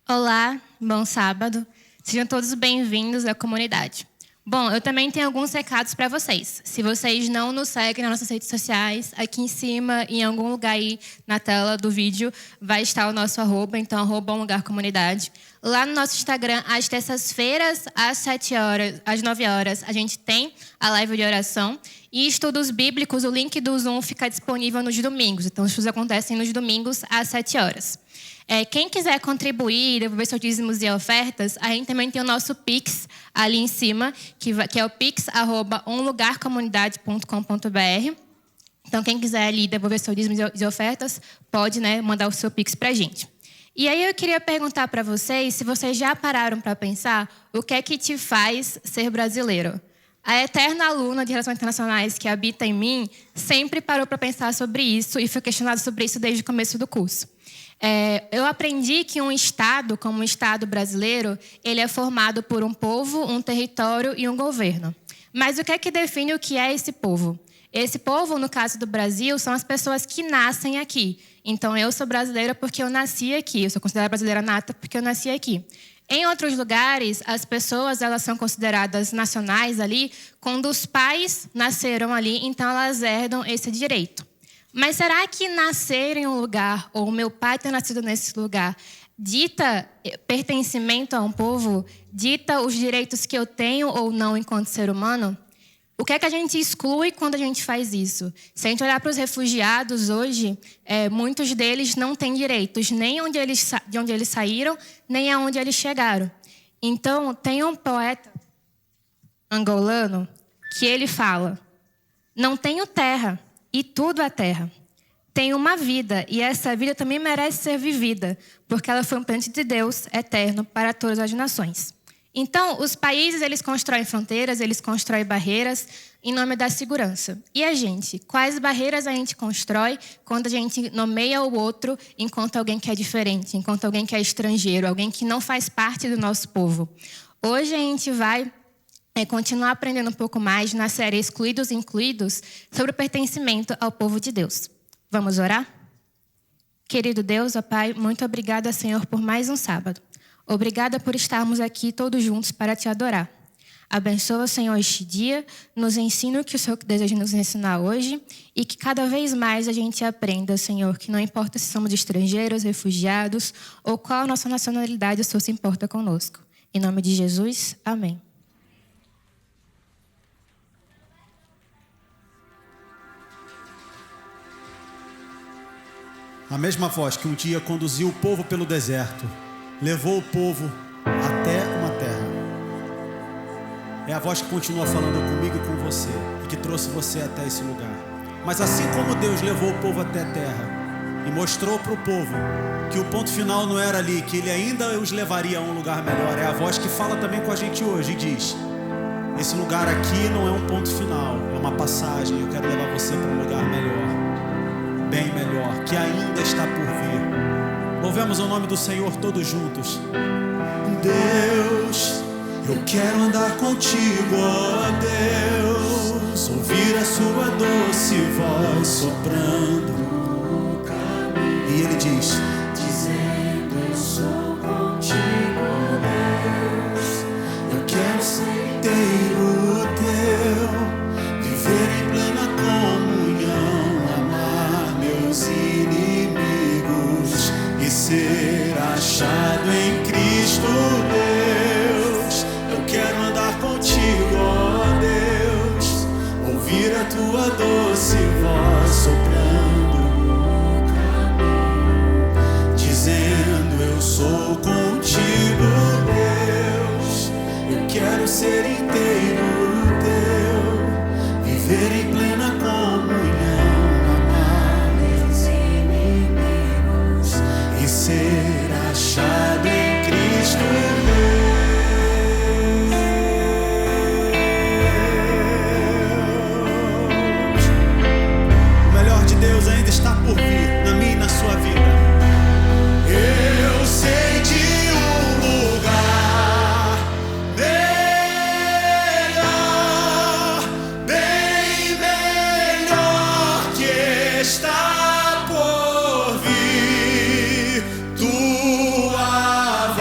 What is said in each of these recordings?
Olá, bom sábado. Sejam todos bem-vindos à comunidade. Bom, eu também tenho alguns recados para vocês. Se vocês não nos seguem nas nossas redes sociais, aqui em cima, em algum lugar aí na tela do vídeo, vai estar o nosso arroba, então arroba @umlugarcomunidade. Lá no nosso Instagram, às terças-feiras, às 7 horas, às 9 horas, a gente tem a live de oração. E estudos bíblicos, o link do Zoom fica disponível nos domingos. Então, os estudos acontecem nos domingos, às 7 horas. Quem quiser contribuir, devolver seus dízimos e ofertas, a gente também tem o nosso Pix ali em cima, que é o pix@umlugarcomunidade.com.br. Então, quem quiser ali devolver seus dízimos e ofertas, pode, mandar o seu Pix para a gente. E aí eu queria perguntar para vocês, se vocês já pararam para pensar, o que é que te faz ser brasileiro? A eterna aluna de Relações Internacionais que habita em mim sempre parou para pensar sobre isso e foi questionada sobre isso desde o começo do curso. Eu aprendi que um Estado, como o Estado brasileiro, ele é formado por um povo, um território e um governo. Mas o que é que define o que é esse povo? Esse povo, no caso do Brasil, são as pessoas que nascem aqui. Então, eu sou brasileira porque eu nasci aqui. Eu sou considerada brasileira nata porque eu nasci aqui. Em outros lugares, as pessoas elas são consideradas nacionais ali quando os pais nasceram ali, então elas herdam esse direito. Mas será que nascer em um lugar, ou meu pai ter nascido nesse lugar, dita pertencimento a um povo? Dita os direitos que eu tenho ou não enquanto ser humano? O que é que a gente exclui quando a gente faz isso? Se a gente olhar para os refugiados hoje, muitos deles não têm direitos, nem de onde eles saíram, nem aonde eles chegaram. Então, tem um poeta angolano que ele fala: não tenho terra, e tudo é terra. Tenho uma vida, e essa vida também merece ser vivida, porque ela foi um presente de Deus eterno para todas as nações. Então, os países, eles constroem fronteiras, eles constroem barreiras em nome da segurança. E a gente? Quais barreiras a gente constrói quando a gente nomeia o outro enquanto alguém que é diferente, enquanto alguém que é estrangeiro, alguém que não faz parte do nosso povo? Hoje a gente vai continuar aprendendo um pouco mais na série Excluídos e Incluídos sobre o pertencimento ao povo de Deus. Vamos orar? Querido Deus, ó Pai, muito obrigada, Senhor, por mais um sábado. Obrigada por estarmos aqui todos juntos para te adorar. Abençoa, Senhor, este dia, nos ensina o que o Senhor deseja nos ensinar hoje e que cada vez mais a gente aprenda, Senhor, que não importa se somos estrangeiros, refugiados ou qual a nossa nacionalidade, o Senhor se importa conosco. Em nome de Jesus, amém. A mesma voz que um dia conduziu o povo pelo deserto, levou o povo até uma terra. É a voz que continua falando comigo e com você, e que trouxe você até esse lugar. Mas assim como Deus levou o povo até a terra e mostrou para o povo que o ponto final não era ali, que Ele ainda os levaria a um lugar melhor, é a voz que fala também com a gente hoje e diz: esse lugar aqui não é um ponto final, é uma passagem. Eu quero levar você para um lugar melhor, bem melhor, que ainda está por vir. Louvemos o nome do Senhor todos juntos. Deus, eu quero andar contigo, ó Deus, ouvir a sua doce voz soprando no caminho. E Ele diz: dizendo, eu sou contigo, Deus, eu quero ser inteiro teu, viver em plena comunhão, amar meus inimigos e ser achado em Cristo Deus. Eu quero andar contigo, ó Deus, ouvir a tua doce voz soprando no caminho, dizendo, eu sou contigo, Deus. Eu quero ser inteiro teu, viver em plena comunhão, amar meus inimigos e ser achado em Cristo Deus. O melhor de Deus ainda está por vir na minha e na sua vida. Eu sei de um lugar melhor, bem melhor que está por vir. Tua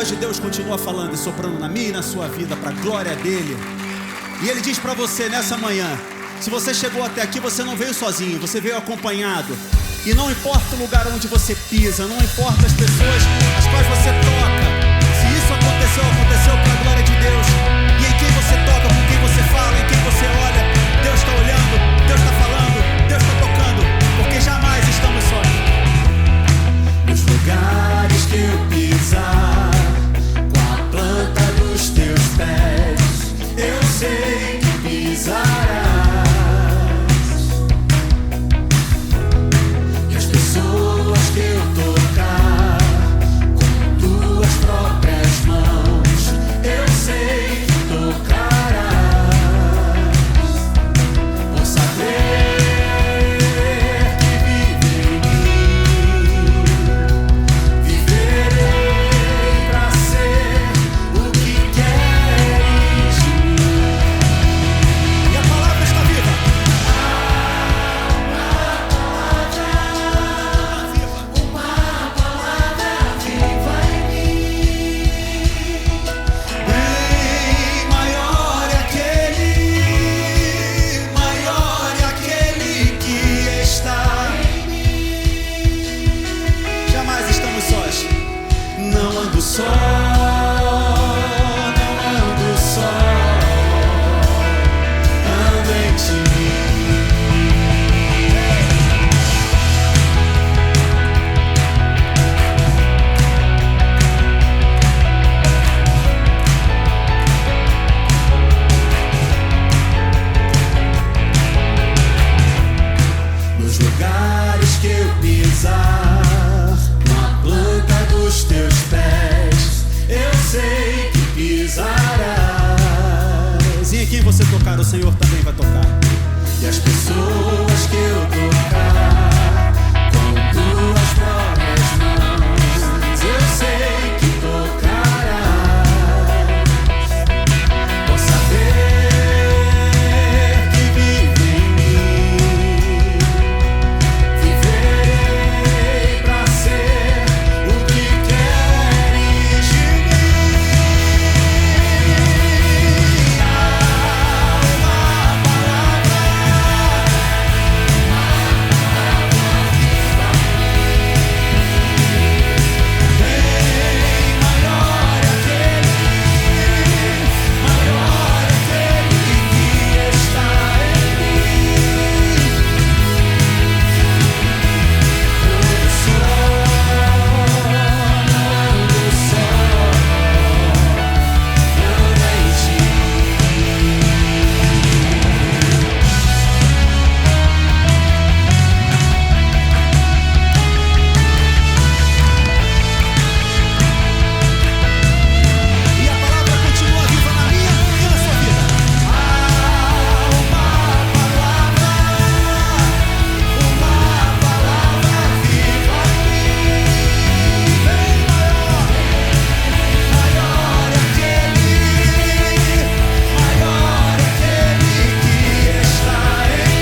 voz de Deus continua falando e soprando na minha e na sua vida para a glória dele. E ele diz para você nessa manhã: se você chegou até aqui, você não veio sozinho, você veio acompanhado. E não importa o lugar onde você pisa, não importa as pessoas as quais você toca, se isso aconteceu, aconteceu para a glória de Deus. E em quem você toca, com quem você fala, em quem você olha, Deus está olhando, Deus está falando, Deus está tocando, porque jamais estamos sós. Nos lugares que eu pisar, com a planta dos teus pés, eu sei que pisarás. E as pessoas que eu tocar, com tuas próprias mãos, eu sei que tocarás. Por saber que vive em mim, viverei pra ser o que queres de mim. E a palavra está viva. Uma palavra viva em mim. Bem maior é aquele que está em mim. Jamais estamos sós. Não ando só, não ando só, ando em ti. Nos lugares que eu pisar, na planta dos teus pés, eu sei que pisarás. E em quem você tocar, o Senhor também vai tocar. E as pessoas que eu tocar, com tuas próprias mãos, eu sei que tocarás. Por saber que vive em mim, viverei pra ser o que queres de mim. Uma palavra, bem maior aquele que está em mim. Ando só, não ando só, ando em ti. E a palavra continua viva na minha e na sua vida. Uma palavra viva em mim. Bem maior aquele que está em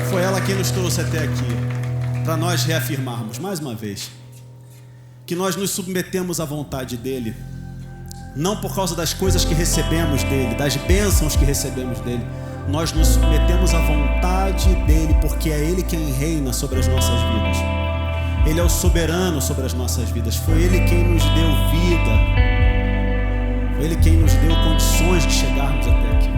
Foi ela quem nos trouxe até aqui, para nós reafirmarmos mais uma vez que nós nos submetemos à vontade dele, não por causa das coisas que recebemos dele, das bênçãos que recebemos dele. Nós nos submetemos à vontade dele, porque é ele quem reina sobre as nossas vidas. Ele é o soberano sobre as nossas vidas. Foi ele quem nos deu vida, foi ele quem nos deu condições de chegarmos até aqui.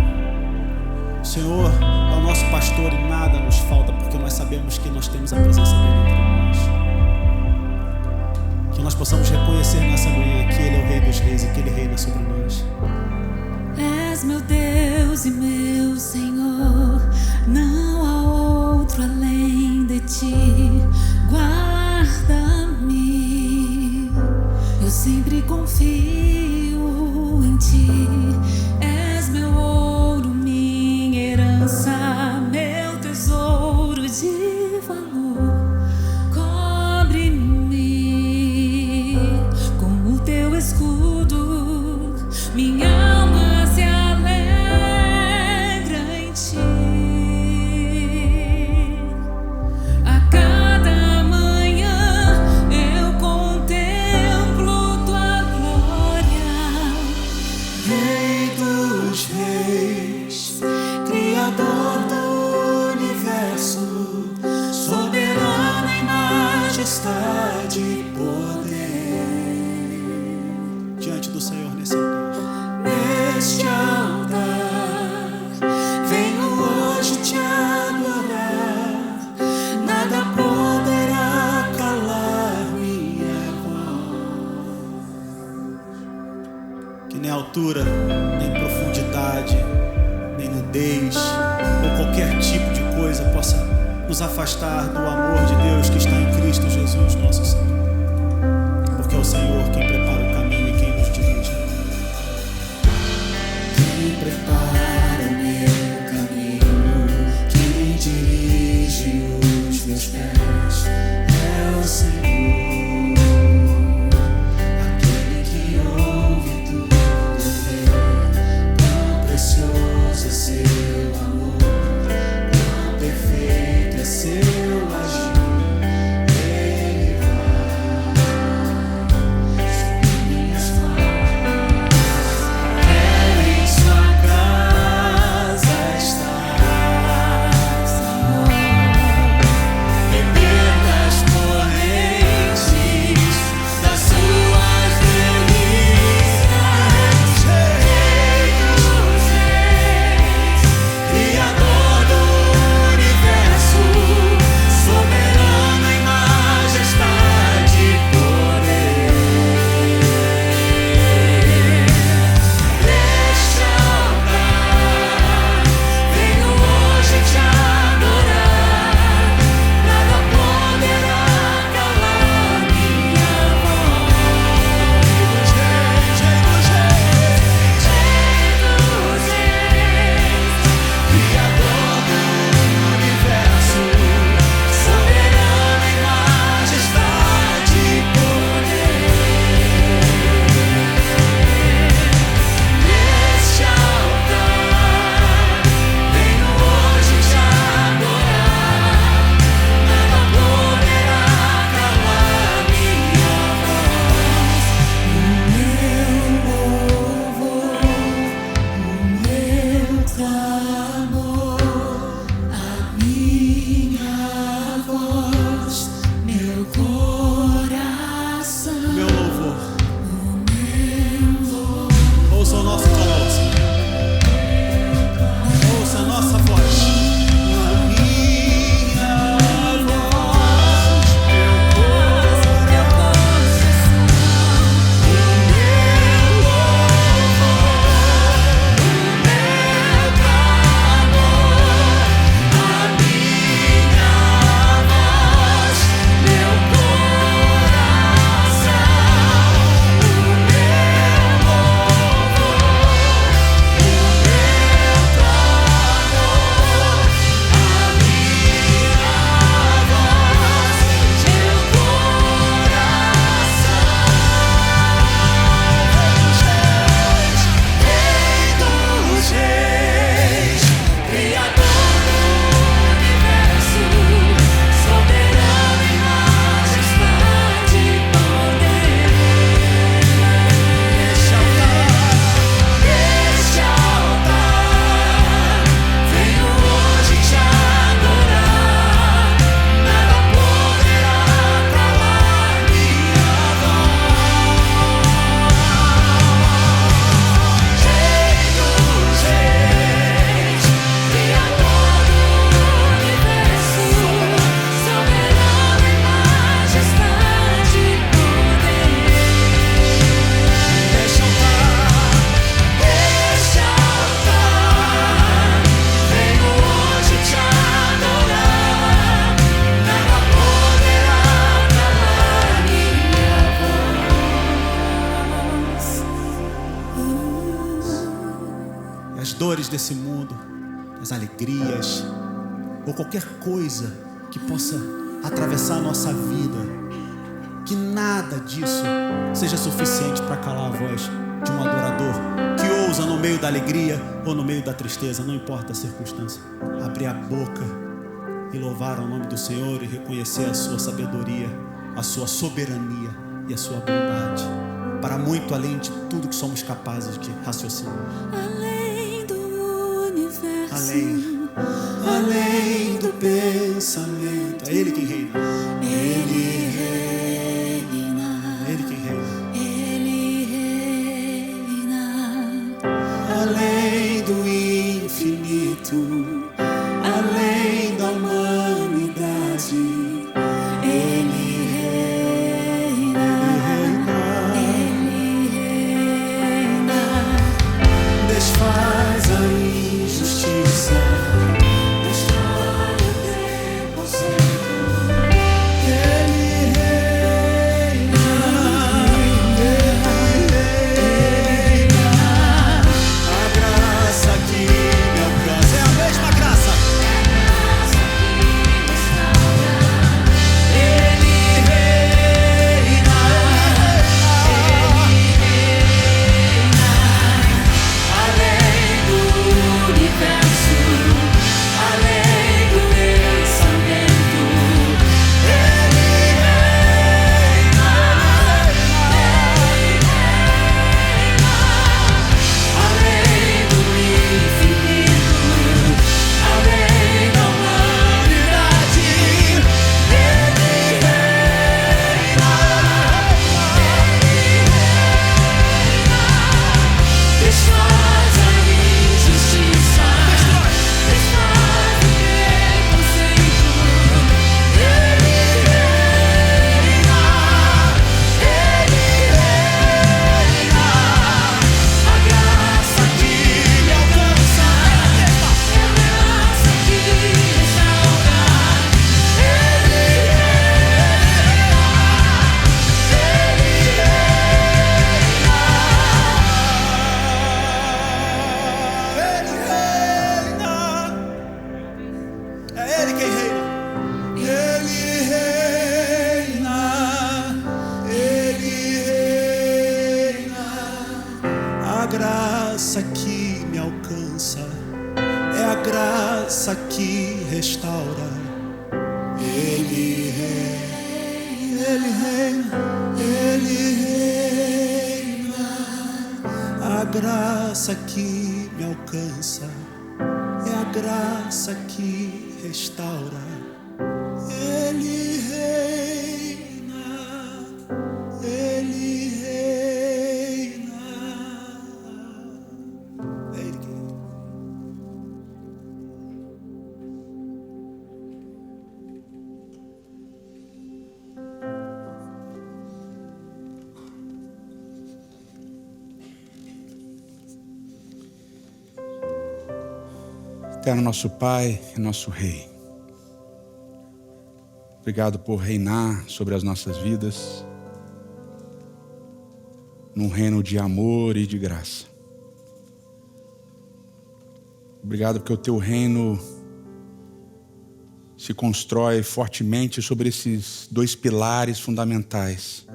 O Senhor é o nosso pastor e nada nos falta, porque nós sabemos que nós temos a presença dele entre nós, que nós possamos reconhecer nessa manhã que Ele é o Rei dos Reis e que Ele reina sobre nós. És meu Deus e meu Senhor, não há outro além de ti. Guarda-me, eu sempre confio em ti. És meu ouro, minha herança, meu tesouro de valor. Cobre-me com o teu escudo, minha alma se alegra em ti. A cada manhã eu contemplo tua glória. Rei dos Reis, Criador do universo, soberano em majestade e poder. Diante do Senhor nesse altar. Neste altar, venho hoje te adorar. Nada poderá calar minha voz. Que nem altura, nem profundidade, nem nudez ou qualquer tipo de coisa possa nos afastar do amor de Deus que está em Cristo Jesus, nosso Senhor. Porque é o Senhor quem prepara o caminho e quem nos dirige. Quem prepara o meu caminho, quem dirige os meus pés, é o Senhor. Aquele que ouve tudo vê, tão precioso é seu amor, tão perfeito é seu agir. Ele dores desse mundo, das alegrias, ou qualquer coisa que possa atravessar a nossa vida, que nada disso seja suficiente para calar a voz de um adorador que ousa no meio da alegria ou no meio da tristeza, não importa a circunstância, abrir a boca e louvar ao nome do Senhor e reconhecer a sua sabedoria, a sua soberania e a sua bondade, para muito além de tudo que somos capazes de raciocinar. Além do universo, Além do pensamento. É Ele quem reina. Ele reina. É Ele quem reina. Ele reina. Além do infinito, além da humanidade, Ele reina. Ele reina. desfaz a injustiça, Destrói o preconceito. Ele reina, a graça que me alcança, é a mesma graça. Além do universo, além do pensamento, Ele reina. Além do infinito, além da humanidade, Ele reina. Desfaz a injustiça, desfaz o preconceito. Ele reina, a graça que me alcança, a graça que restaura. É Ele quem reina. Ele reina. Ele reina. A graça que me alcança é a graça que restaura. Ele reina. Ele reina. Ele reina. A graça que me alcança é a graça que restaura. Ele reina, Ele reina. É Ele que reina. Eterno nosso Pai e nosso Rei, obrigado por reinar sobre as nossas vidas, num reino de amor e de graça. Obrigado porque o Teu reino se constrói fortemente sobre esses dois pilares fundamentais.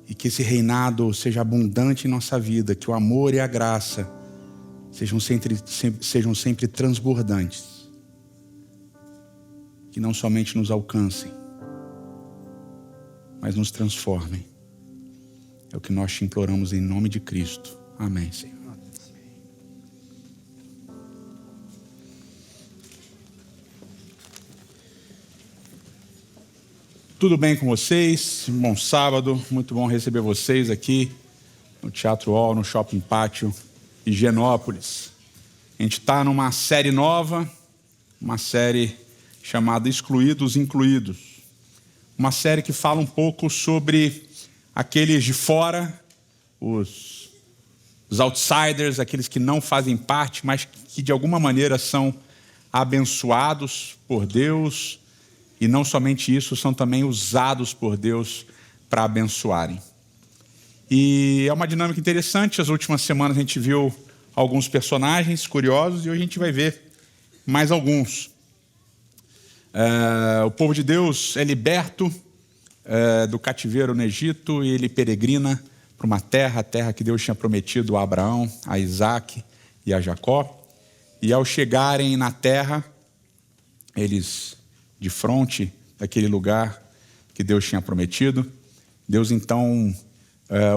E que esse reinado seja abundante em nossa vida, que o amor e a graça sejam sempre transbordantes. Que não somente nos alcancem, mas nos transformem. É o que nós te imploramos em nome de Cristo. Amém, Senhor. Tudo bem com vocês? Bom sábado, muito bom receber vocês aqui no Teatro Hall, no Shopping Pátio Higienópolis. A gente está numa série nova, uma série chamada Excluídos Incluídos. Uma série que fala um pouco sobre aqueles de fora, os outsiders, aqueles que não fazem parte, mas que de alguma maneira são abençoados por Deus. E não somente isso, são também usados por Deus para abençoarem. E é uma dinâmica interessante. As últimas semanas a gente viu alguns personagens curiosos e hoje a gente vai ver mais alguns. O povo de Deus é liberto do cativeiro no Egito e ele peregrina para uma terra, a terra que Deus tinha prometido a Abraão, a Isaac e a Jacó. E ao chegarem na terra, eles, de frente daquele lugar que Deus tinha prometido, Deus então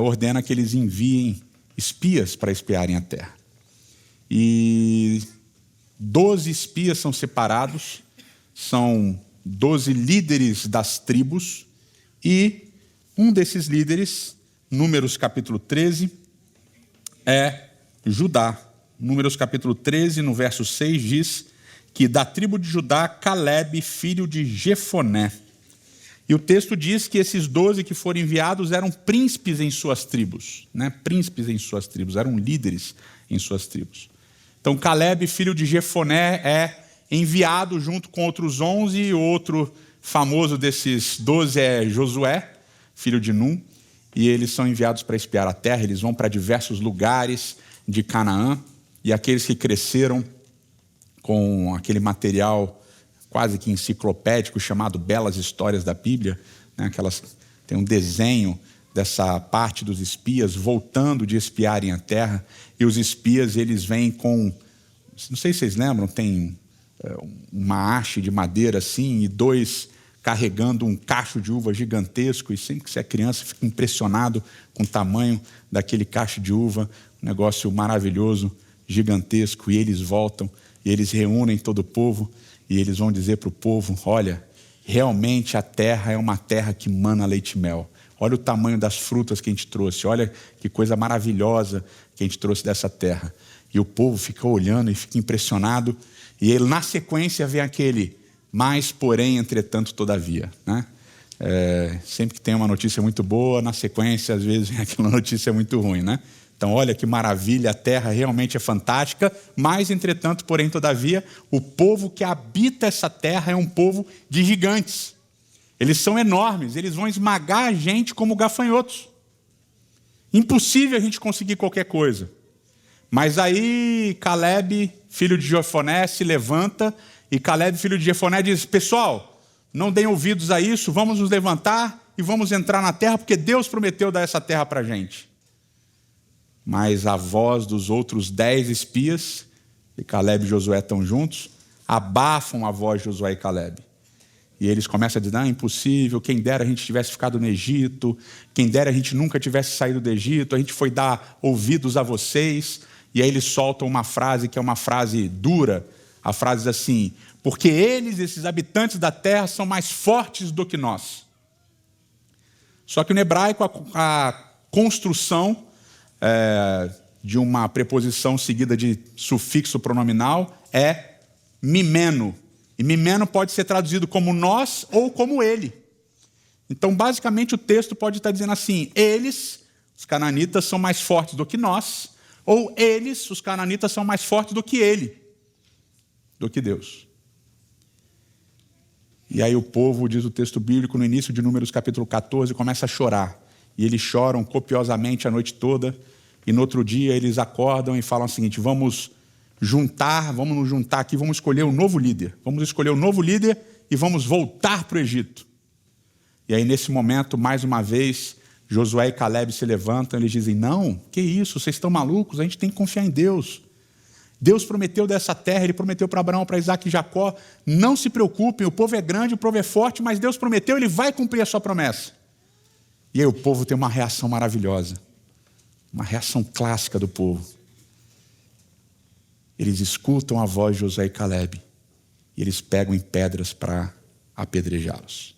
ordena que eles enviem espias para espiarem a terra. E 12 espias são separados, são 12 líderes das tribos, e um desses líderes, Números capítulo 13, é Judá. Números capítulo 13, no verso 6, diz que da tribo de Judá, Calebe, filho de Jefoné. E o texto diz que esses 12 que foram enviados eram príncipes em suas tribos, né? Príncipes em suas tribos, eram líderes em suas tribos. Então, Calebe, filho de Jefoné, é enviado junto com outros 11, e o outro famoso desses 12 é Josué, filho de Num, e eles são enviados para espiar a terra. Eles vão para diversos lugares de Canaã, e aqueles que cresceram com aquele material quase que enciclopédico chamado Belas Histórias da Bíblia, né? Tem um desenho dessa parte dos espias voltando de espiarem a terra, e os espias eles vêm com, não sei se vocês lembram, tem uma haste de madeira assim, e 2 carregando um cacho de uva gigantesco, e sempre que você é criança fica impressionado com o tamanho daquele cacho de uva, um negócio maravilhoso, gigantesco, e eles voltam, e eles reúnem todo o povo, e eles vão dizer para o povo: olha, realmente a terra é uma terra que mana leite e mel. Olha o tamanho das frutas que a gente trouxe, olha que coisa maravilhosa que a gente trouxe dessa terra. E o povo fica olhando e fica impressionado, e ele, na sequência vem aquele: mas, porém, entretanto, todavia, né? Sempre que tem uma notícia muito boa, na sequência, às vezes, vem aquela notícia muito ruim, né? Então, olha que maravilha, a terra realmente é fantástica, mas, entretanto, porém, todavia, o povo que habita essa terra é um povo de gigantes. Eles são enormes, eles vão esmagar a gente como gafanhotos. Impossível a gente conseguir qualquer coisa. Mas aí, Calebe, filho de Jefoné, se levanta, e Calebe, filho de Jefoné, diz: pessoal, não deem ouvidos a isso, vamos nos levantar e vamos entrar na terra, porque Deus prometeu dar essa terra para a gente. Mas a voz dos outros 10 espias, e Calebe e Josué estão juntos, abafam a voz de Josué e Calebe. E eles começam a dizer: não, é impossível, quem dera a gente tivesse ficado no Egito, quem dera a gente nunca tivesse saído do Egito, a gente foi dar ouvidos a vocês. E aí eles soltam uma frase que é uma frase dura. A frase diz assim: porque eles, esses habitantes da terra, são mais fortes do que nós. Só que no hebraico a construção de uma preposição seguida de sufixo pronominal é mimeno. E mimeno pode ser traduzido como nós ou como ele. Então, basicamente, o texto pode estar dizendo assim: eles, os cananitas, são mais fortes do que nós, ou eles, os cananitas, são mais fortes do que ele, do que Deus. E aí o povo, diz o texto bíblico, no início de Números capítulo 14, começa a chorar. E eles choram copiosamente a noite toda, e no outro dia eles acordam e falam o seguinte: vamos nos juntar aqui, vamos escolher um novo líder. Vamos escolher um novo líder e vamos voltar para o Egito. E aí, nesse momento, mais uma vez, Josué e Calebe se levantam e eles dizem: não, que isso, vocês estão malucos, a gente tem que confiar em Deus. Deus prometeu dessa terra, Ele prometeu para Abraão, para Isaac e Jacó. Não se preocupem, o povo é grande, o povo é forte, mas Deus prometeu, Ele vai cumprir a sua promessa. E aí o povo tem uma reação maravilhosa, uma reação clássica do povo. Eles escutam a voz de Josué e Calebe e eles pegam em pedras para apedrejá-los.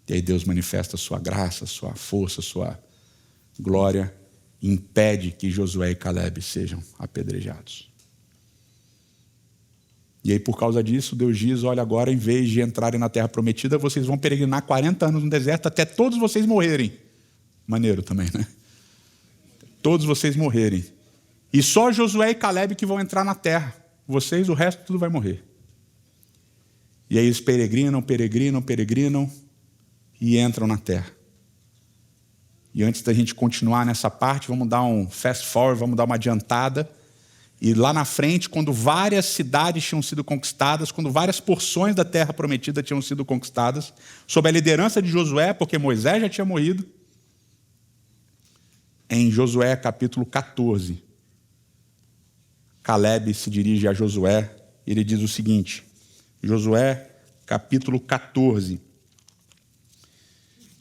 E aí Deus manifesta a sua graça, a sua força, a sua glória, e impede que Josué e Calebe sejam apedrejados. E aí, por causa disso, Deus diz: olha, agora, em vez de entrarem na terra prometida, vocês vão peregrinar 40 anos no deserto até todos vocês morrerem. Maneiro também, né? Todos vocês morrerem. E só Josué e Calebe que vão entrar na terra. Vocês, o resto, tudo vai morrer. E aí eles peregrinam. e entram na terra. E antes da gente continuar nessa parte, vamos dar um fast forward, vamos dar uma adiantada. E lá na frente, quando várias cidades tinham sido conquistadas, quando várias porções da terra prometida tinham sido conquistadas, sob a liderança de Josué, porque Moisés já tinha morrido, em Josué capítulo 14, Caleb se dirige a Josué e ele diz o seguinte, Josué capítulo 14,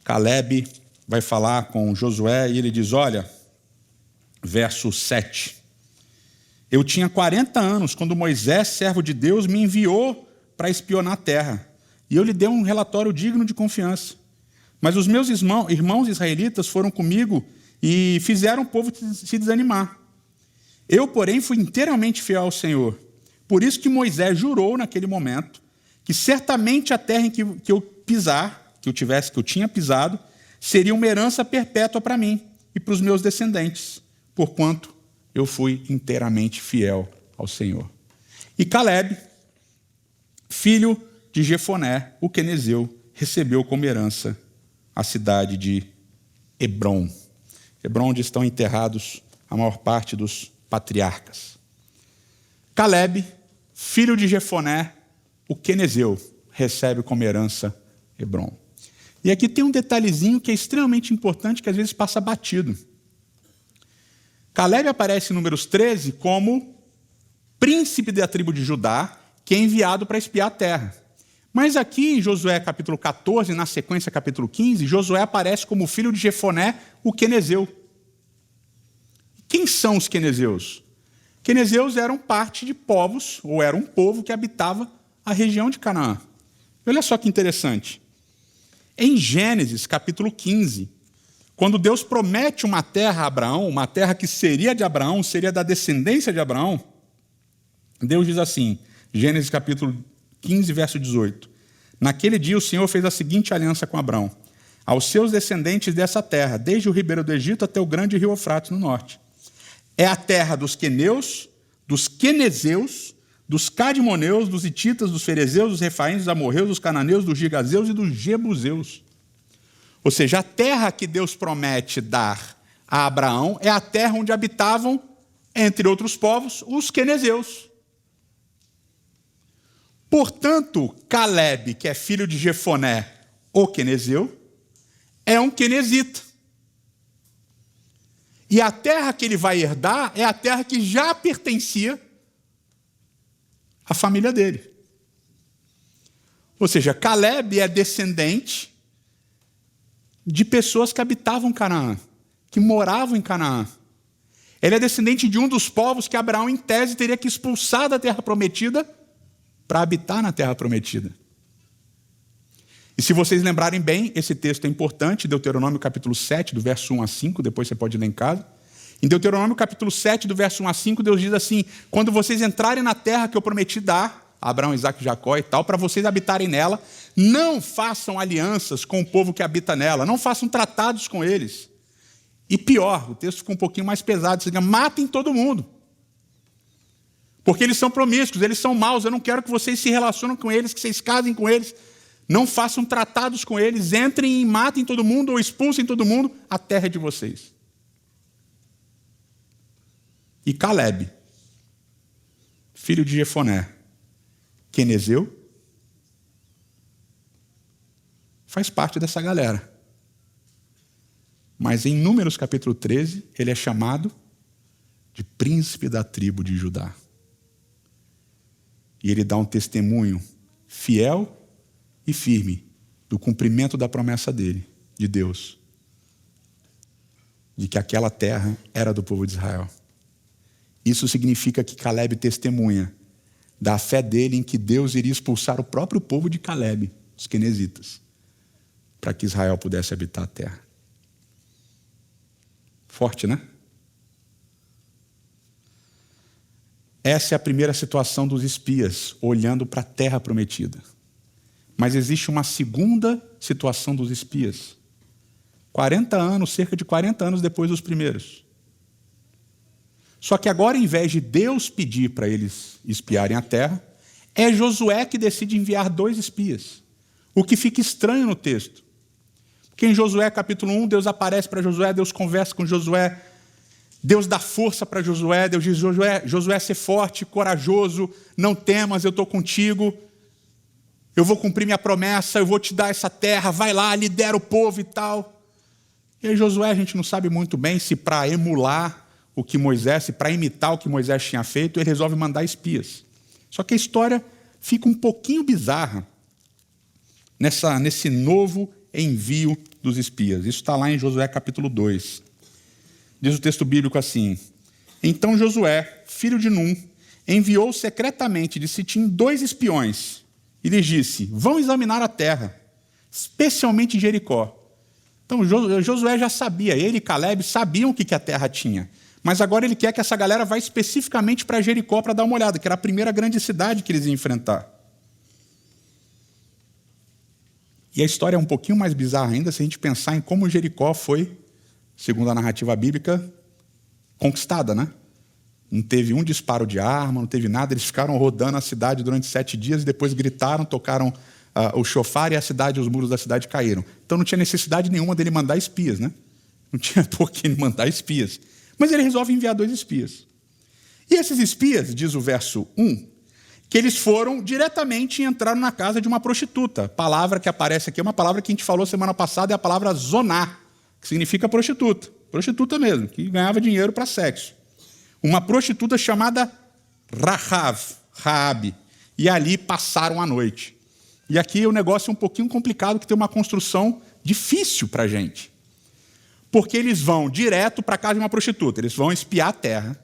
Caleb vai falar com Josué e ele diz, olha, verso 7, eu tinha 40 anos quando Moisés, servo de Deus, me enviou para espionar a terra. E eu lhe dei um relatório digno de confiança. Mas os meus irmãos israelitas foram comigo e fizeram o povo se desanimar. Eu, porém, fui inteiramente fiel ao Senhor. Por isso que Moisés jurou naquele momento que certamente a terra em que eu pisar, que eu tinha pisado, seria uma herança perpétua para mim e para os meus descendentes, porquanto eu fui inteiramente fiel ao Senhor. E Caleb, filho de Jefoné, o quenezeu, recebeu como herança a cidade de Hebrom. Hebrom, onde estão enterrados a maior parte dos patriarcas. Caleb, filho de Jefoné, o quenezeu, recebe como herança Hebrom. E aqui tem um detalhezinho que é extremamente importante, que às vezes passa batido. Caleb aparece em Números 13 como príncipe da tribo de Judá, que é enviado para espiar a terra. Mas aqui em Josué capítulo 14, na sequência capítulo 15, Josué aparece como filho de Jefoné, o quenezeu. Quem são os quenezeus? Quenezeus eram parte de povos, ou era um povo que habitava a região de Canaã. Olha só que interessante. Em Gênesis capítulo 15, quando Deus promete uma terra a Abraão, uma terra que seria de Abraão, seria da descendência de Abraão, Deus diz assim, Gênesis capítulo 15, verso 18. Naquele dia o Senhor fez a seguinte aliança com Abraão. Aos seus descendentes dessa terra, desde o ribeiro do Egito até o grande rio Eufrates no norte. É a terra dos queneus, dos quenezeus, dos cadmoneus, dos hititas, dos ferezeus, dos refaíns, dos amorreus, dos cananeus, dos gigazeus e dos jebuseus. Ou seja, a terra que Deus promete dar a Abraão é a terra onde habitavam, entre outros povos, os quenezeus. Portanto, Caleb, que é filho de Jefoné, o quenezeu, é um quenezita. E a terra que ele vai herdar é a terra que já pertencia à família dele. Ou seja, Caleb é descendente de pessoas que habitavam Canaã, que moravam em Canaã. Ele é descendente de um dos povos que Abraão, em tese, teria que expulsar da terra prometida para habitar na terra prometida. E se vocês lembrarem bem, esse texto é importante, Deuteronômio capítulo 7, do verso 1 a 5, depois você pode ler em casa. Em Deuteronômio capítulo 7, do verso 1 a 5, Deus diz assim, quando vocês entrarem na terra que eu prometi dar, Abraão, Isaque e Jacó e tal, para vocês habitarem nela, não façam alianças com o povo que habita nela, não façam tratados com eles. E pior, o texto fica um pouquinho mais pesado, diz, matem todo mundo. Porque eles são promíscuos, eles são maus, eu não quero que vocês se relacionem com eles, que vocês casem com eles, não façam tratados com eles, entrem e matem todo mundo ou expulsem todo mundo, a terra é de vocês. E Caleb, filho de Jefoné, quenezeu, faz parte dessa galera. Mas em Números capítulo 13, ele é chamado de príncipe da tribo de Judá. E ele dá um testemunho fiel e firme do cumprimento da promessa dele, de Deus, de que aquela terra era do povo de Israel. Isso significa que Caleb testemunha da fé dele em que Deus iria expulsar o próprio povo de Caleb, os quenezitas, para que Israel pudesse habitar a terra. Forte, né? Essa é a primeira situação dos espias, olhando para a terra prometida. Mas existe uma segunda situação dos espias. 40 anos, cerca de 40 anos depois dos primeiros. Só que agora, em vez de Deus pedir para eles espiarem a terra, é Josué que decide enviar 2 espias. O que fica estranho no texto. Porque em Josué capítulo 1, Deus aparece para Josué, Deus conversa com Josué, Deus dá força para Josué, Deus diz, Josué, ser forte, corajoso, não temas, eu estou contigo, eu vou cumprir minha promessa, eu vou te dar essa terra, vai lá, lidera o povo e tal. E aí Josué, a gente não sabe muito bem se para emular o que Moisés, se para imitar o que Moisés tinha feito, ele resolve mandar espias. Só que a história fica um pouquinho bizarra nesse novo envio dos espias. Isso está lá em Josué capítulo 2. Diz o texto bíblico assim: então Josué, filho de Num, enviou secretamente de Sitim 2 espiões e lhes disse, vão examinar a terra, especialmente Jericó. Então Josué já sabia, ele e Caleb sabiam o que a terra tinha. Mas agora ele quer que essa galera vá especificamente para Jericó para dar uma olhada, que era a primeira grande cidade que eles iam enfrentar. E a história é um pouquinho mais bizarra ainda se a gente pensar em como Jericó foi, segundo a narrativa bíblica, conquistada, né? Não teve um disparo de arma, não teve nada, eles ficaram rodando a cidade durante 7 dias e depois gritaram, tocaram o chofar e a cidade, os muros da cidade caíram. Então não tinha necessidade nenhuma dele mandar espias, né? Não tinha por que ele mandar espias. Mas ele resolve enviar 2 espias. E esses espias, diz o verso 1, que eles foram diretamente e entraram na casa de uma prostituta. A palavra que aparece aqui é uma palavra que a gente falou semana passada, é a palavra zoná, que significa prostituta. Prostituta mesmo, que ganhava dinheiro para sexo. Uma prostituta chamada Raabe. E ali passaram a noite. E aqui o negócio é um pouquinho complicado, que tem uma construção difícil para a gente. Porque eles vão direto para a casa de uma prostituta, eles vão espiar a terra.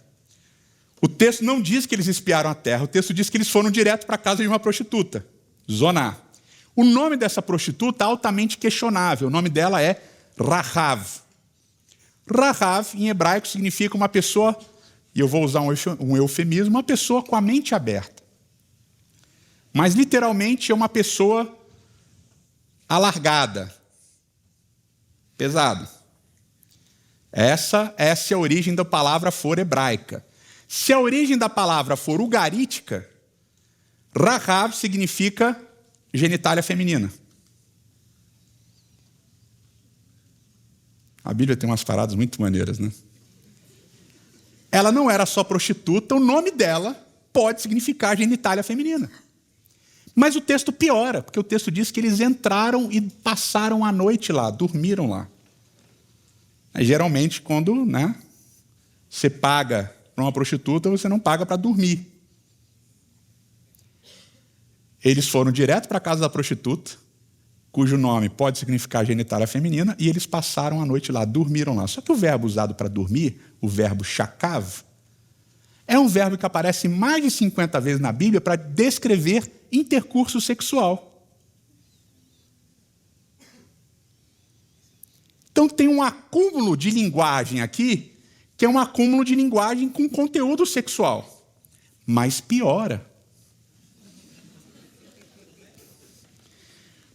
O texto não diz que eles espiaram a terra, o texto diz que eles foram direto para a casa de uma prostituta, Zoná. O nome dessa prostituta é altamente questionável, o nome dela é Rahav. Rahav, em hebraico, significa uma pessoa, e eu vou usar um eufemismo, uma pessoa com a mente aberta. Mas, literalmente, é uma pessoa alargada, pesado. Essa é a origem da palavra for hebraica. Se a origem da palavra for ugarítica, Rahav significa genitália feminina. A Bíblia tem umas paradas muito maneiras, né? Ela não era só prostituta, o nome dela pode significar genitália feminina. Mas o texto piora, porque o texto diz que eles entraram e passaram a noite lá, dormiram lá. Geralmente, quando você paga para uma prostituta, você não paga para dormir. Eles foram direto para a casa da prostituta, cujo nome pode significar genitália feminina, e eles passaram a noite lá, dormiram lá. Só que o verbo usado para dormir, o verbo shakav, é um verbo que aparece mais de 50 vezes na Bíblia para descrever intercurso sexual. Então tem um acúmulo de linguagem aqui, que é um acúmulo de linguagem com conteúdo sexual. Mas piora.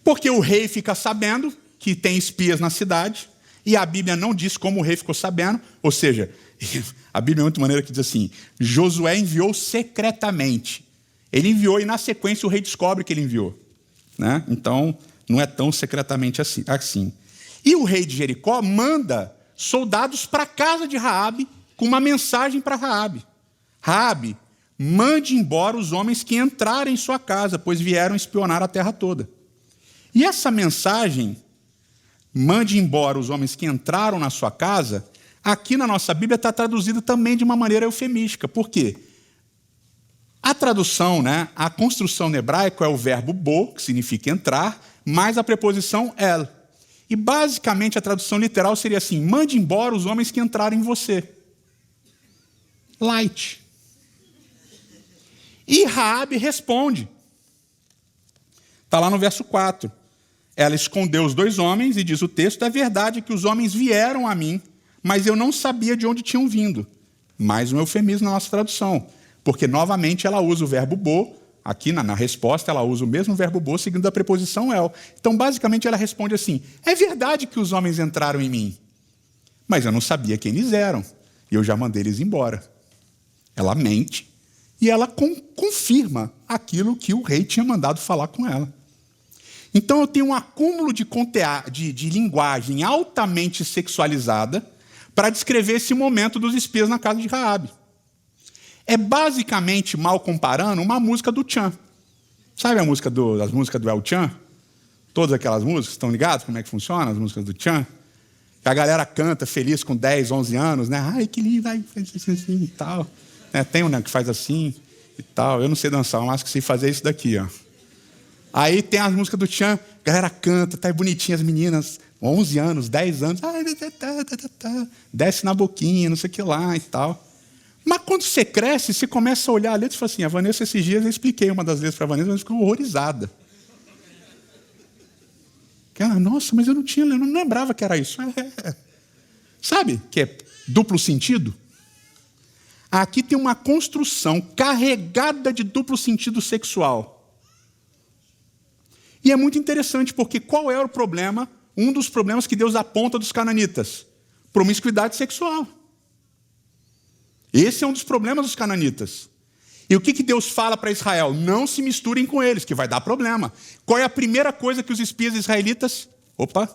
Porque o rei fica sabendo que tem espias na cidade, e a Bíblia não diz como o rei ficou sabendo, ou seja, a Bíblia é muito maneira que diz assim, Josué enviou secretamente. Ele enviou e na sequência o rei descobre que ele enviou. Né? Então, não é tão secretamente assim. E o rei de Jericó manda soldados para a casa de Raabe com uma mensagem para Raabe. Raabe, mande embora os homens que entrarem em sua casa, pois vieram espionar a terra toda. E essa mensagem, mande embora os homens que entraram na sua casa, aqui na nossa Bíblia está traduzida também de uma maneira eufemística. Por quê? A tradução, a construção no hebraico é o verbo bo, que significa entrar, mais a preposição el. E basicamente a tradução literal seria assim, mande embora os homens que entraram em você. Light. E Raabe responde. Está lá no verso 4. Ela escondeu os 2 homens e diz o texto, é verdade que os homens vieram a mim, mas eu não sabia de onde tinham vindo. Mais um eufemismo na nossa tradução. Porque, novamente, ela usa o verbo bo, aqui na resposta ela usa o mesmo verbo bo, seguindo a preposição el. Então, basicamente, ela responde assim, é verdade que os homens entraram em mim, mas eu não sabia quem eles eram, e eu já mandei eles embora. Ela mente, e ela confirma aquilo que o rei tinha mandado falar com ela. Então eu tenho um acúmulo de linguagem altamente sexualizada para descrever esse momento dos espias na casa de Raabe. É basicamente, mal comparando, uma música do Tchan. Sabe as músicas do El Chan? Todas aquelas músicas, estão ligados como é que funciona as músicas do Tchan? Que a galera canta feliz com 10, 11 anos, né? Ai, que lindo, ai, faz assim e tal. Tem um que faz assim e tal. Eu não sei dançar, mas que sei fazer isso daqui, ó. Aí tem as músicas do Tchan, a galera canta, tá bonitinha as meninas, 11 anos, 10 anos, desce na boquinha, não sei o que lá e tal. Mas quando você cresce, você começa a olhar a letra e fala assim, a Vanessa, esses dias eu expliquei uma das letras para a Vanessa, mas ficou horrorizada. Ela, nossa, mas eu não lembrava que era isso. Sabe que é duplo sentido? Aqui tem uma construção carregada de duplo sentido sexual. E é muito interessante, porque qual era o problema? Um dos problemas que Deus aponta dos cananitas: promiscuidade sexual. Esse é um dos problemas dos cananitas. E o que Deus fala para Israel? Não se misturem com eles, que vai dar problema. Qual é a primeira coisa que os espias israelitas... Opa!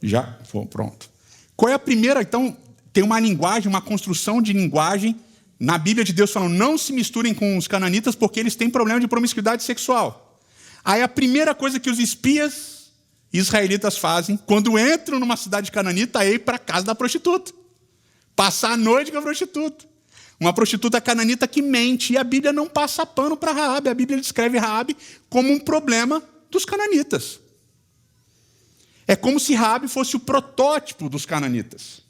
Já? Pronto. Qual é a primeira... Então, tem uma linguagem, uma construção de linguagem na Bíblia de Deus falando, não se misturem com os cananitas porque eles têm problema de promiscuidade sexual. Aí a primeira coisa que os espias israelitas fazem, quando entram numa cidade cananita, é ir para a casa da prostituta. Passar a noite com a prostituta. Uma prostituta cananita que mente. E a Bíblia não passa pano para Raabe. A Bíblia descreve Raabe como um problema dos cananitas. É como se Raabe fosse o protótipo dos cananitas.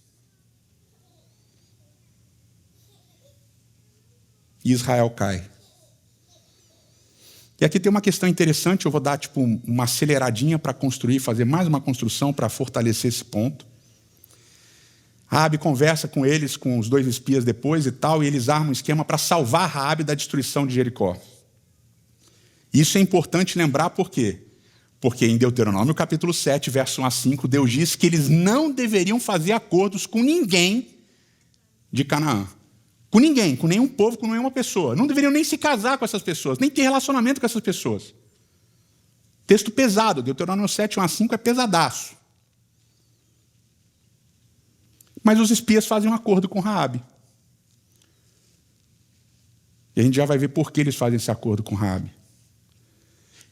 E Israel cai. E aqui tem uma questão interessante, eu vou dar uma aceleradinha para construir, fazer mais uma construção para fortalecer esse ponto. Raabe conversa com eles, com os dois espias depois e tal, e eles armam um esquema para salvar Raabe da destruição de Jericó. Isso é importante lembrar por quê? Porque em Deuteronômio capítulo 7, verso 1 a 5, Deus diz que eles não deveriam fazer acordos com ninguém de Canaã. Com ninguém, com nenhum povo, com nenhuma pessoa. Não deveriam nem se casar com essas pessoas, nem ter relacionamento com essas pessoas. Texto pesado, Deuteronômio 7, 1 a 5 é pesadaço. Mas os espias fazem um acordo com Raabe. E a gente já vai ver por que eles fazem esse acordo com Raabe.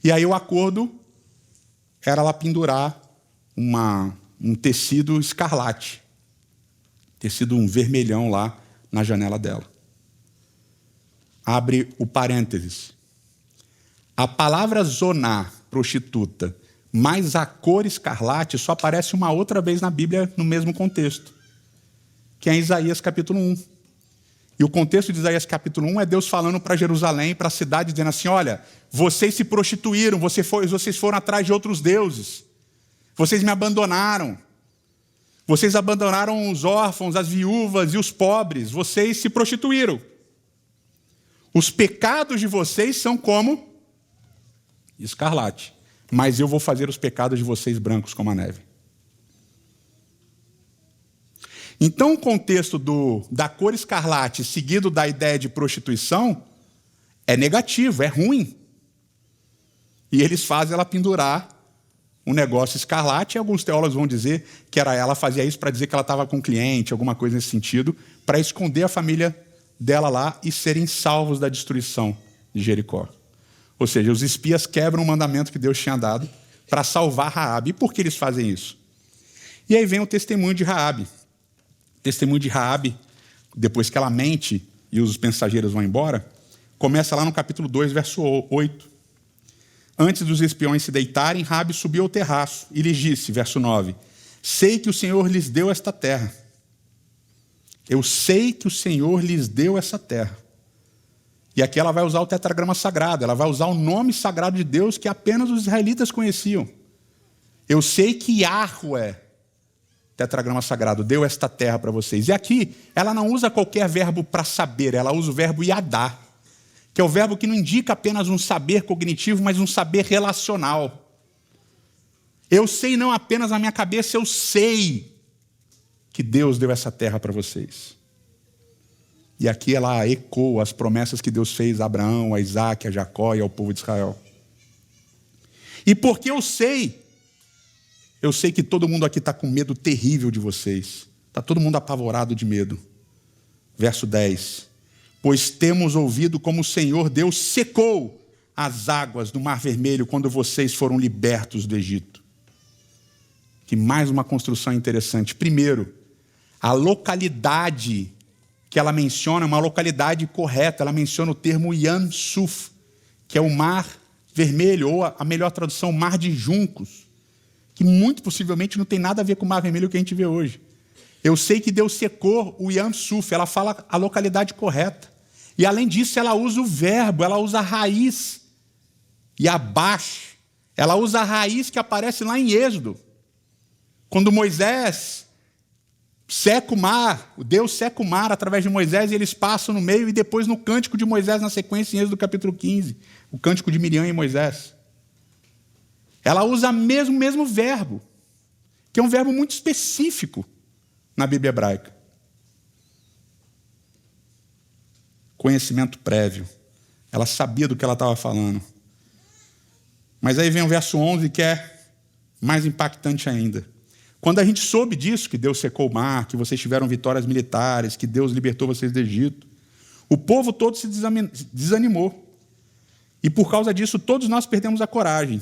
E aí o acordo era lá pendurar um tecido escarlate. Tecido um vermelhão lá na janela dela. Abre o parênteses. A palavra zoná, prostituta, mais a cor escarlate só aparece uma outra vez na Bíblia no mesmo contexto, que é em Isaías capítulo 1. E o contexto de Isaías capítulo 1 é Deus falando para Jerusalém, para a cidade, dizendo assim, olha, vocês se prostituíram, vocês foram atrás de outros deuses, vocês me abandonaram, vocês abandonaram os órfãos, as viúvas e os pobres, vocês se prostituíram. Os pecados de vocês são como escarlate, mas eu vou fazer os pecados de vocês brancos como a neve. Então, o contexto da cor escarlate seguido da ideia de prostituição é negativo, é ruim. E eles fazem ela pendurar um negócio escarlate, e alguns teólogos vão dizer que ela fazia isso para dizer que ela estava com um cliente, alguma coisa nesse sentido, para esconder a família dela lá e serem salvos da destruição de Jericó. Ou seja, os espias quebram o mandamento que Deus tinha dado para salvar Raabe. E por que eles fazem isso? E aí vem o testemunho de Raabe. O testemunho de Raabe, depois que ela mente e os mensageiros vão embora, começa lá no capítulo 2, verso 8. Antes dos espiões se deitarem, Raabe subiu ao terraço e lhes disse, verso 9, sei que o Senhor lhes deu esta terra. Eu sei que o Senhor lhes deu essa terra. E aqui ela vai usar o tetragrama sagrado, ela vai usar o nome sagrado de Deus que apenas os israelitas conheciam. Eu sei que Yahweh, tetragrama sagrado, deu esta terra para vocês. E aqui ela não usa qualquer verbo para saber, ela usa o verbo yadá, que é o verbo que não indica apenas um saber cognitivo, mas um saber relacional. Eu sei não apenas na minha cabeça, eu sei que Deus deu essa terra para vocês. E aqui ela ecoa as promessas que Deus fez a Abraão, a Isaac, a Jacó e ao povo de Israel. E porque eu sei que todo mundo aqui está com medo terrível de vocês. Está todo mundo apavorado de medo. Verso 10. Pois temos ouvido como o Senhor Deus secou as águas do Mar Vermelho quando vocês foram libertos do Egito. Que mais uma construção interessante. Primeiro, a localidade que ela menciona é uma localidade correta. Ela menciona o termo Yam Suf, que é o Mar Vermelho, ou a melhor tradução, Mar de Juncos, que muito possivelmente não tem nada a ver com o Mar Vermelho que a gente vê hoje. Eu sei que Deus secou o Yam Suf, ela fala a localidade correta. E além disso, ela usa o verbo, ela usa a raiz. E abaixo, ela usa a raiz que aparece lá em Êxodo. Quando Moisés seca o mar, Deus seca o mar através de Moisés e eles passam no meio, e depois no cântico de Moisés, na sequência, em Êxodo capítulo 15, o cântico de Miriam e Moisés. Ela usa o mesmo verbo, que é um verbo muito específico na Bíblia hebraica. Conhecimento prévio. Ela sabia do que ela estava falando. Mas aí vem o verso 11, que é mais impactante ainda. Quando a gente soube disso, que Deus secou o mar, que vocês tiveram vitórias militares, que Deus libertou vocês do Egito, o povo todo se desanimou. E por causa disso, todos nós perdemos a coragem.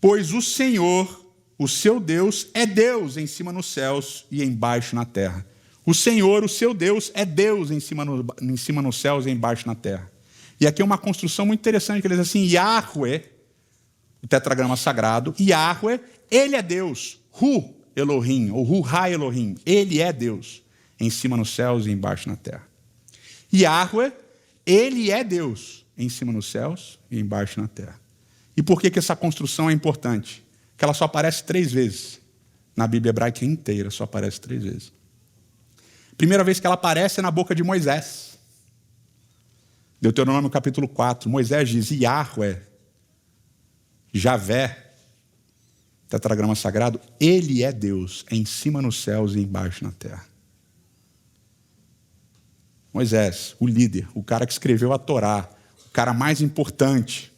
Pois o Senhor, o seu Deus, é Deus em cima nos céus e embaixo na terra. O Senhor, o seu Deus, é Deus em cima nos céus e embaixo na terra. E aqui é uma construção muito interessante, que ele diz assim, Yahweh, o tetragrama sagrado, Yahweh, ele é Deus, Hu Elohim, ou Hu Ha Elohim, ele é Deus, em cima nos céus e embaixo na terra. Yahweh, ele é Deus, em cima nos céus e embaixo na terra. E por que essa construção é importante? Que ela só aparece 3 vezes. Na Bíblia hebraica inteira, só aparece 3 vezes. Primeira vez que ela aparece é na boca de Moisés. Deuteronômio capítulo 4. Moisés diz, Yahweh, Javé, tetragrama sagrado, ele é Deus, em cima nos céus e embaixo na terra. Moisés, o líder, o cara que escreveu a Torá, o cara mais importante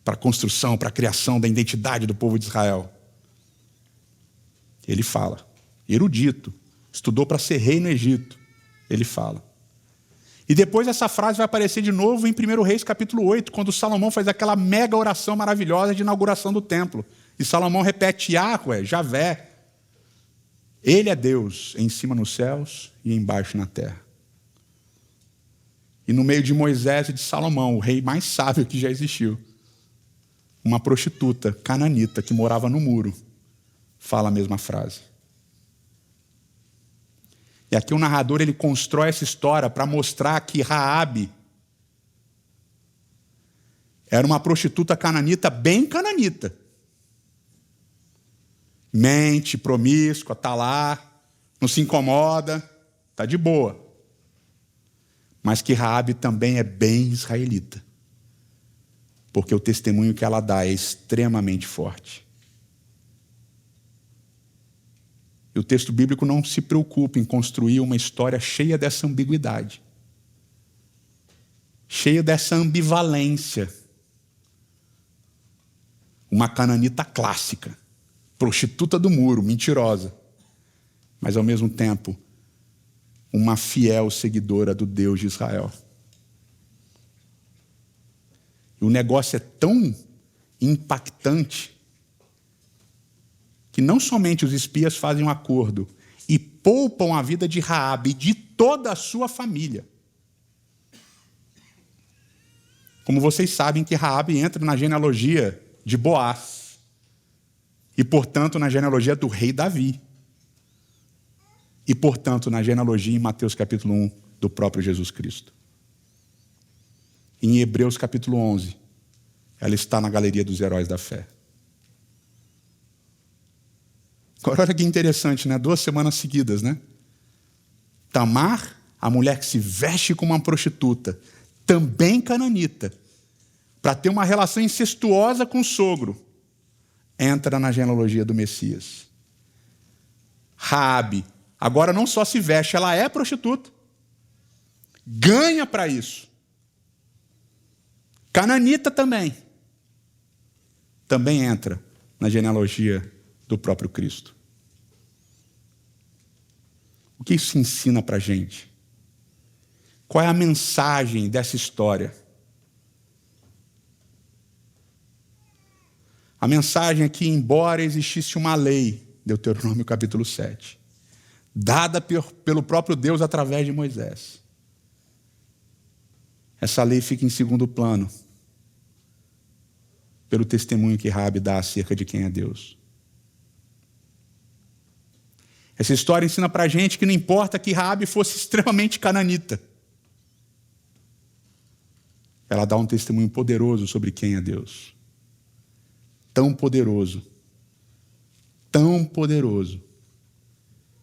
para a construção, para a criação da identidade do povo de Israel. Ele fala, erudito, estudou para ser rei no Egito. Ele fala. E depois essa frase vai aparecer de novo em 1 Reis capítulo 8, quando Salomão faz aquela mega oração maravilhosa de inauguração do templo. E Salomão repete, Yahweh, Javé, ele é Deus, em cima nos céus e embaixo na terra. E no meio de Moisés e de Salomão, o rei mais sábio que já existiu, uma prostituta cananita que morava no muro, fala a mesma frase. E aqui o narrador ele constrói essa história para mostrar que Raabe era uma prostituta cananita, bem cananita. Mente, promíscua, está lá, não se incomoda, está de boa. Mas que Raabe também é bem israelita. Porque o testemunho que ela dá é extremamente forte. E o texto bíblico não se preocupa em construir uma história cheia dessa ambiguidade, cheia dessa ambivalência. Uma cananita clássica, prostituta do muro, mentirosa, mas ao mesmo tempo uma fiel seguidora do Deus de Israel. E o negócio é tão impactante que não somente os espias fazem um acordo e poupam a vida de Raabe e de toda a sua família. Como vocês sabem que Raabe entra na genealogia de Boaz e, portanto, na genealogia do rei Davi e, portanto, na genealogia em Mateus capítulo 1 do próprio Jesus Cristo. Em Hebreus capítulo 11, ela está na galeria dos heróis da fé. Agora, olha que interessante, né? 2 semanas seguidas, né? Tamar, a mulher que se veste como uma prostituta, também cananita, para ter uma relação incestuosa com o sogro, entra na genealogia do Messias. Raabe, Agora não só se veste, ela é prostituta. Ganha para isso. Cananita também entra na genealogia do próprio Cristo. O que isso ensina para a gente? Qual é a mensagem dessa história? A mensagem é que, embora existisse uma lei, Deuteronômio capítulo 7, dada pelo próprio Deus através de Moisés, essa lei fica em segundo plano pelo testemunho que Raabe dá acerca de quem é Deus. Essa história ensina para a gente que não importa que Raabe fosse extremamente cananita, ela dá um testemunho poderoso sobre quem é Deus. Tão poderoso,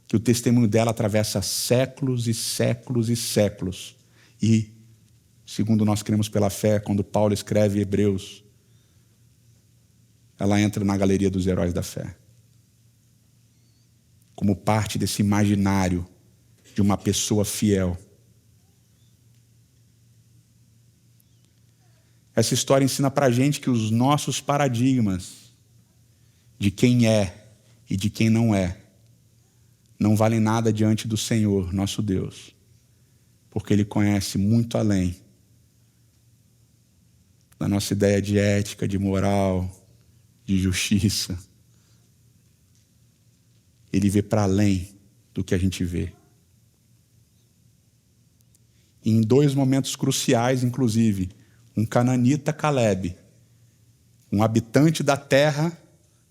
que o testemunho dela atravessa séculos e séculos e séculos. E, segundo nós cremos pela fé, quando Paulo escreve Hebreus, ela entra na galeria dos heróis da fé, como parte desse imaginário de uma pessoa fiel. Essa história ensina para a gente que os nossos paradigmas de quem é e de quem não valem nada diante do Senhor, nosso Deus, porque Ele conhece muito além da nossa ideia de ética, de moral, de justiça. Ele vê para além do que a gente vê. E em 2 momentos cruciais, inclusive, um cananita, Caleb, um habitante da terra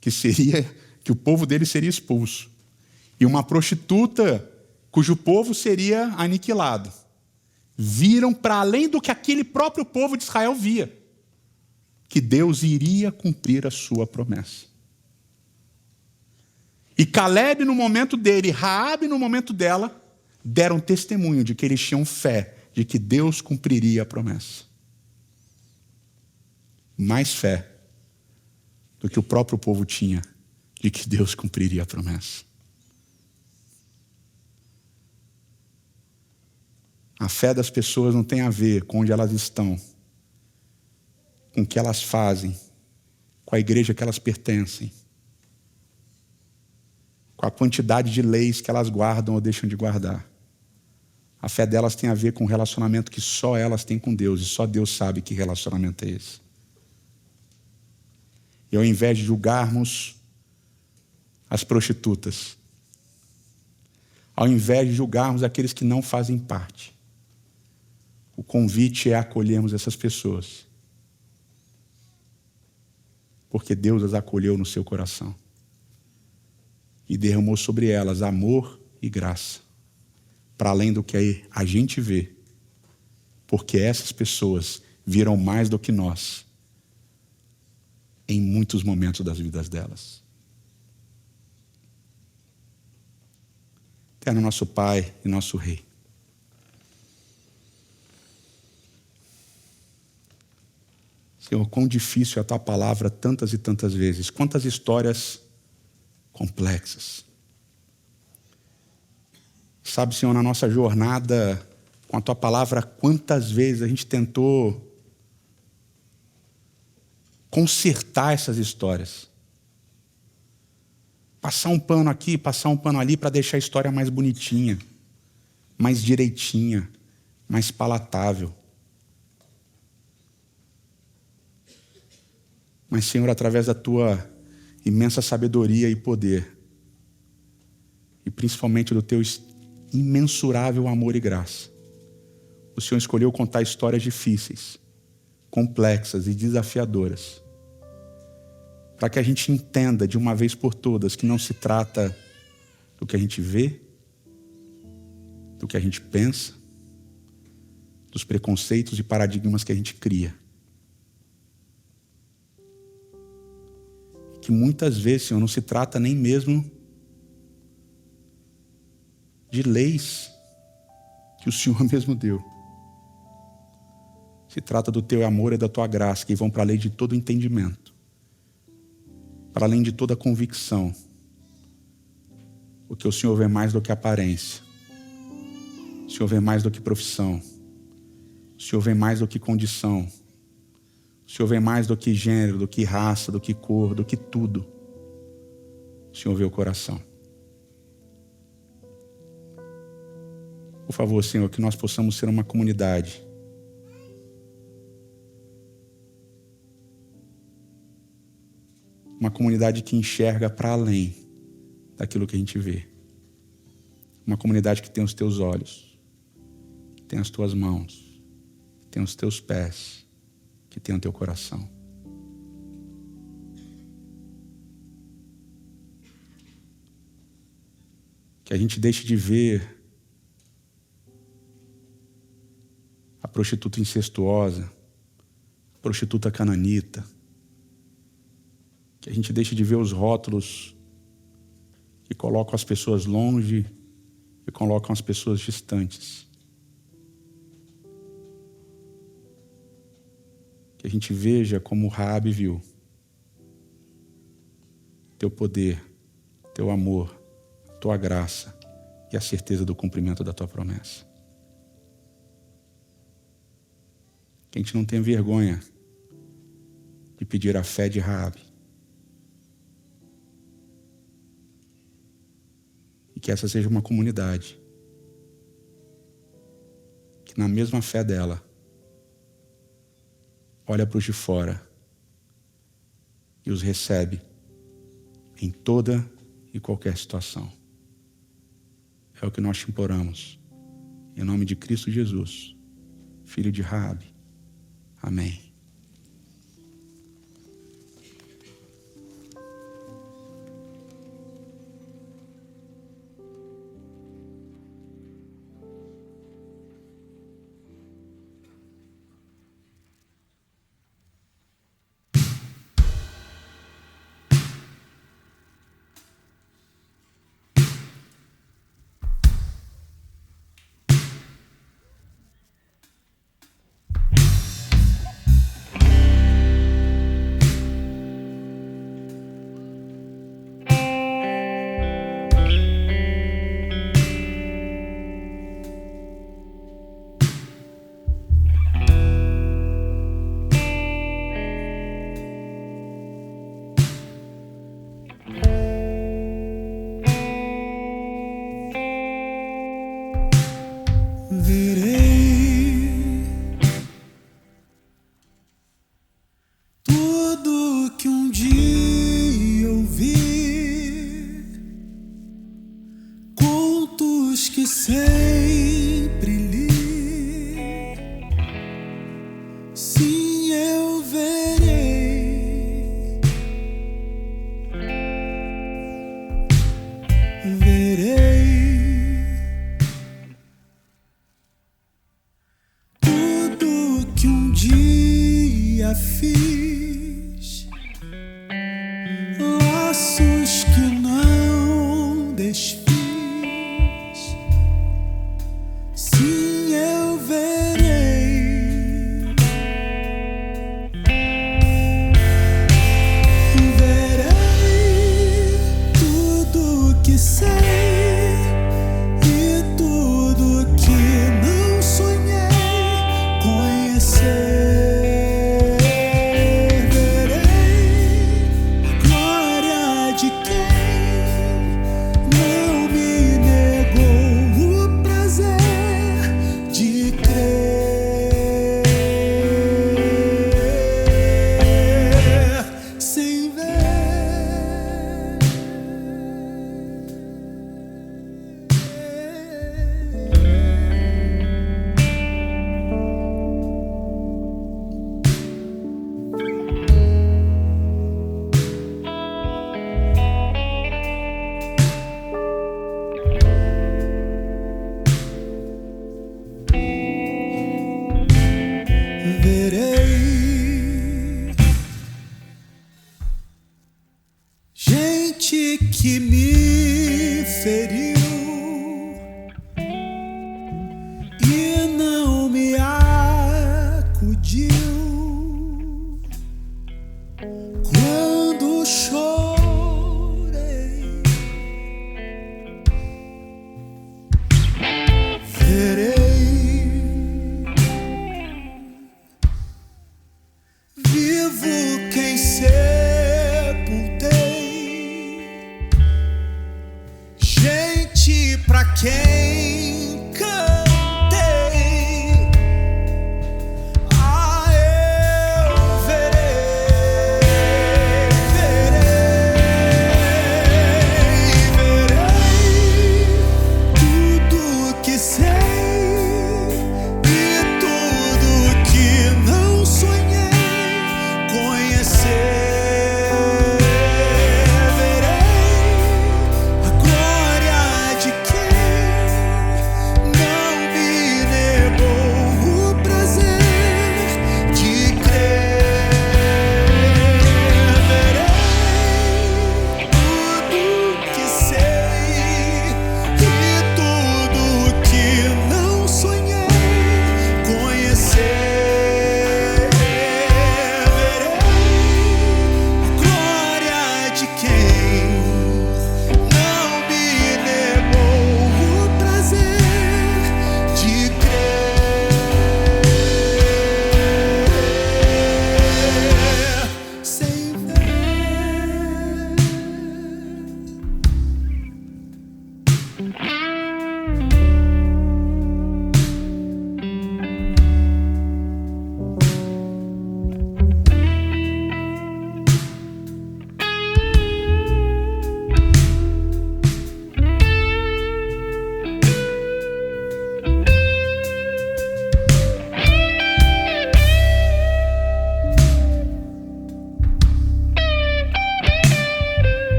que o povo dele seria expulso, e uma prostituta cujo povo seria aniquilado, viram para além do que aquele próprio povo de Israel via, que Deus iria cumprir a sua promessa. E Caleb no momento dele, Raabe no momento dela, deram testemunho de que eles tinham fé de que Deus cumpriria a promessa. Mais fé do que o próprio povo tinha de que Deus cumpriria a promessa. A fé das pessoas não tem a ver com onde elas estão, com o que elas fazem, com a igreja que elas pertencem, com a quantidade de leis que elas guardam ou deixam de guardar. A fé delas tem a ver com o relacionamento que só elas têm com Deus, e só Deus sabe que relacionamento é esse. E ao invés de julgarmos as prostitutas, ao invés de julgarmos aqueles que não fazem parte, o convite é acolhermos essas pessoas, porque Deus as acolheu no seu coração e derramou sobre elas amor e graça, para além do que a gente vê, porque essas pessoas viram mais do que nós em muitos momentos das vidas delas. Eterno nosso Pai e nosso Rei, Senhor, quão difícil é a Tua palavra tantas e tantas vezes, quantas histórias complexas. Sabe, Senhor, na nossa jornada com a Tua palavra, quantas vezes a gente tentou consertar essas histórias. Passar um pano aqui, passar um pano ali para deixar a história mais bonitinha, mais direitinha, mais palatável. Mas, Senhor, através da Tua imensa sabedoria e poder, e principalmente do Teu imensurável amor e graça, o Senhor escolheu contar histórias difíceis, complexas e desafiadoras, para que a gente entenda de uma vez por todas que não se trata do que a gente vê, do que a gente pensa, dos preconceitos e paradigmas que a gente cria. Que muitas vezes, Senhor, não se trata nem mesmo de leis que o Senhor mesmo deu. Se trata do Teu amor e da Tua graça, que vão para além de todo entendimento, para além de toda convicção, Porque o Senhor vê mais do que aparência. O Senhor vê mais do que profissão. O Senhor vê mais do que condição. O Senhor vê mais do que gênero, do que raça, do que cor, do que tudo. O Senhor vê o coração. Por favor, Senhor, que nós possamos ser uma comunidade que enxerga para além daquilo que a gente vê. Uma comunidade que tem os teus olhos, que tem as tuas mãos, que tem os teus pés, que tem o teu coração. Que a gente deixe de ver a prostituta incestuosa, a prostituta cananita. Que a gente deixe de ver os rótulos que colocam as pessoas longe e colocam as pessoas distantes. Que a gente veja como Raabe viu teu poder, teu amor, tua graça e a certeza do cumprimento da tua promessa. Que a gente não tenha vergonha de pedir a fé de Raabe. E que essa seja uma comunidade que na mesma fé dela olha para os de fora e os recebe em toda e qualquer situação. É o que nós te imploramos. Em nome de Cristo Jesus, filho de Raabe. Amém.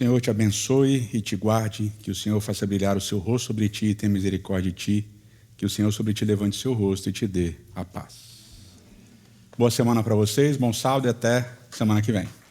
Senhor te abençoe e te guarde, que o Senhor faça brilhar o seu rosto sobre ti e tenha misericórdia de ti, que o Senhor sobre ti levante seu rosto e te dê a paz. Boa semana para vocês, bom sábado e até semana que vem.